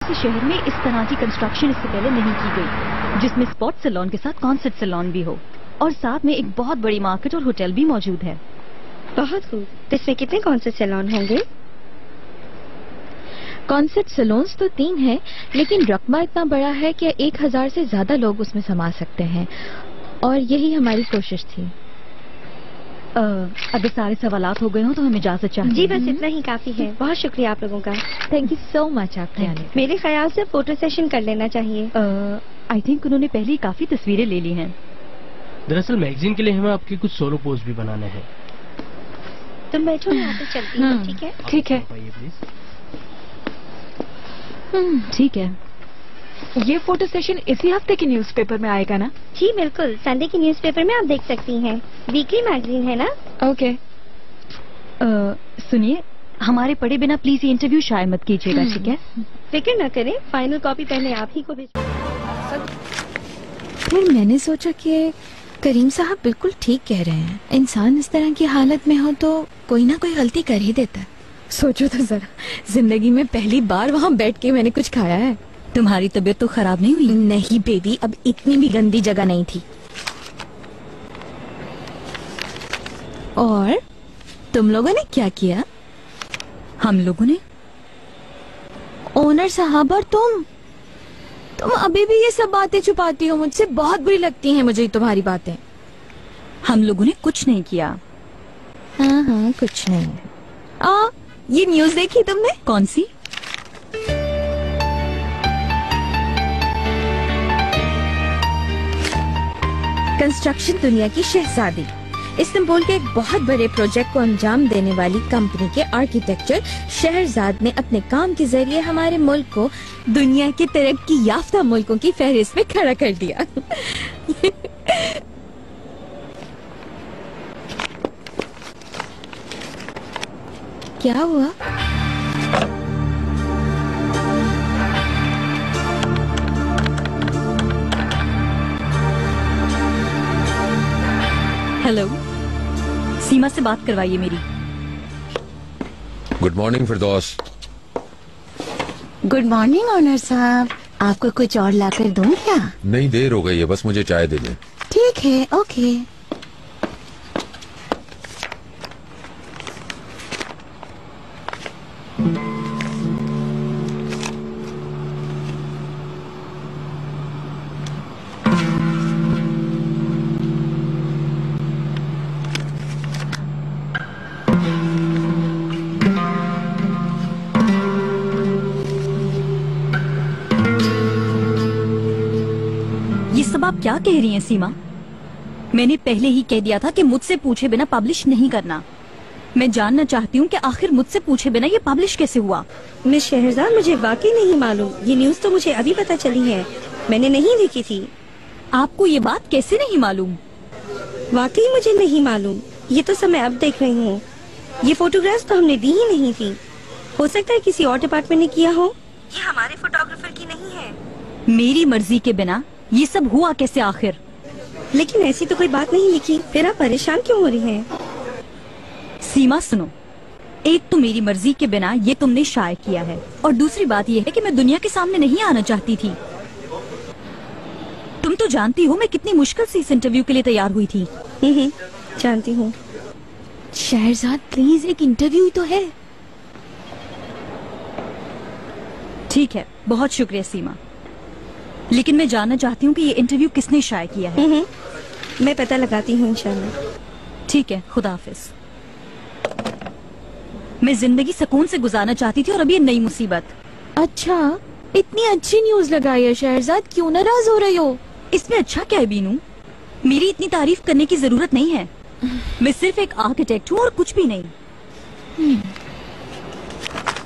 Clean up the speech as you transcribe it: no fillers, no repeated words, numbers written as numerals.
किसी शहर में इस तरह की कंस्ट्रक्शन इससे पहले नहीं की गई, जिसमें स्पॉट सैलून के साथ कॉन्सर्ट सैलून भी हो और साथ में एक बहुत बड़ी मार्केट और होटल भी मौजूद है। बहुत खूब। तो इसमें कितने कॉन्सर्ट सैलून होंगे? कॉन्सर्ट सैलून्स तो 3 है, लेकिन रकबा इतना बड़ा है कि 1000 से ज्यादा लोग उसमें समा सकते हैं और यही हमारी कोशिश थी। अगर सारे सवालात हो गए हो तो हमें इजाजत चाहिए। जी बस इतना ही काफी है। बहुत शुक्रिया आप लोगों का। थैंक यू सो मच आपके आने। मेरे ख्याल से फोटो सेशन कर लेना चाहिए। आई थिंक उन्होंने पहले ही काफी तस्वीरें ले ली हैं। दरअसल मैगजीन के लिए हमें आपके कुछ सोलो पोस्ट भी बनाने हैं। तुम बैठो, मैं यहाँ पे चलती हूँ। ठीक है? ठीक है, ठीक है। ये फोटो सेशन इसी हफ्ते के न्यूज़पेपर में आएगा ना? जी बिल्कुल, संडे की न्यूज़पेपर में आप देख सकती हैं। वीकली मैगजीन है ना? ओके। सुनिए, हमारे पढ़े बिना प्लीज ये इंटरव्यू शायद मत कीजिएगा, ठीक है? फिक्र न करें, फाइनल कॉपी पहले आप ही को भेज। फिर मैंने सोचा कि करीम साहब बिल्कुल ठीक कह रहे हैं। इंसान इस तरह की हालत में हो तो कोई ना कोई गलती कर ही देता है। सोचो तो जरा, जिंदगी में पहली बार वहाँ बैठ के मैंने कुछ खाया है। तुम्हारी तबीयत तो खराब नहीं हुई? नहीं बेबी, अब इतनी भी गंदी जगह नहीं थी। और तुम लोगों ने क्या किया? हम लोगों ने? ओनर साहब और तुम अभी भी ये सब बातें छुपाती हो मुझसे। बहुत बुरी लगती हैं मुझे तुम्हारी बातें। हम लोगों ने कुछ नहीं किया। हाँ, कुछ नहीं। ये न्यूज़ देखी तुमने? कौन सी? कंस्ट्रक्शन दुनिया की शहजादी, इस्तांबुल के एक बहुत बड़े प्रोजेक्ट को अंजाम देने वाली कंपनी के आर्किटेक्चर शहरजाद ने अपने काम के जरिए हमारे मुल्क को दुनिया के तरक्की याफ्ता मुल्कों की फहरिस्त में खड़ा कर दिया। क्या हुआ? हेलो, सीमा से बात करवाइए मेरी। गुड मॉर्निंग फिरदौस। गुड मॉर्निंग ओनर साहब, आपको कुछ और लाकर दूं क्या? नहीं, देर हो गई है, बस मुझे चाय दे दें। ठीक है, ओके। आप क्या कह रही हैं सीमा? मैंने पहले ही कह दिया था कि मुझसे पूछे बिना पब्लिश नहीं करना। मैं जानना चाहती हूँ कि आखिर मुझसे पूछे बिना ये पब्लिश कैसे हुआ? मिस शहरजाद, मुझे वाकई नहीं मालूम। ये न्यूज़ तो मुझे अभी पता चली है, मैंने नहीं देखी थी। आपको ये बात कैसे नहीं मालूम? वाकई मुझे नहीं मालूम। ये तो सब मैं अब देख रही हूँ। ये फोटोग्राफ्स तो हमने दी ही नहीं थी। हो सकता है किसी और डिपार्टमेंट ने किया हो। ये हमारे फोटोग्राफर की नहीं है। मेरी मर्जी के बिना ये सब हुआ कैसे आखिर? लेकिन ऐसी तो कोई बात नहीं लिखी, फिर आप परेशान क्यों हो रही हैं? सीमा सुनो, एक तो मेरी मर्जी के बिना ये तुमने शाये किया है और दूसरी बात ये है कि मैं दुनिया के सामने नहीं आना चाहती थी। तुम तो जानती हो मैं कितनी मुश्किल से इस इंटरव्यू के लिए तैयार हुई थी। जानती हूँ। शहरजाद प्लीज, एक इंटरव्यू ही तो है। ठीक है, बहुत शुक्रिया सीमा, लेकिन मैं जानना चाहती हूँ कि ये इंटरव्यू किसने शाये किया है। मैं पता लगाती हूँ इंशाल्लाह। ठीक है, खुदा हाफिज। मैं जिंदगी सुकून से गुजारना चाहती थी और अब ये नई मुसीबत। अच्छा, इतनी अच्छी न्यूज़ लगाई है शहरजाद, क्यों नाराज हो रही हो? इसमें अच्छा क्या है बीनू? मेरी इतनी तारीफ करने की जरूरत नहीं है। मैं सिर्फ एक आर्किटेक्ट हूँ और कुछ भी नहीं।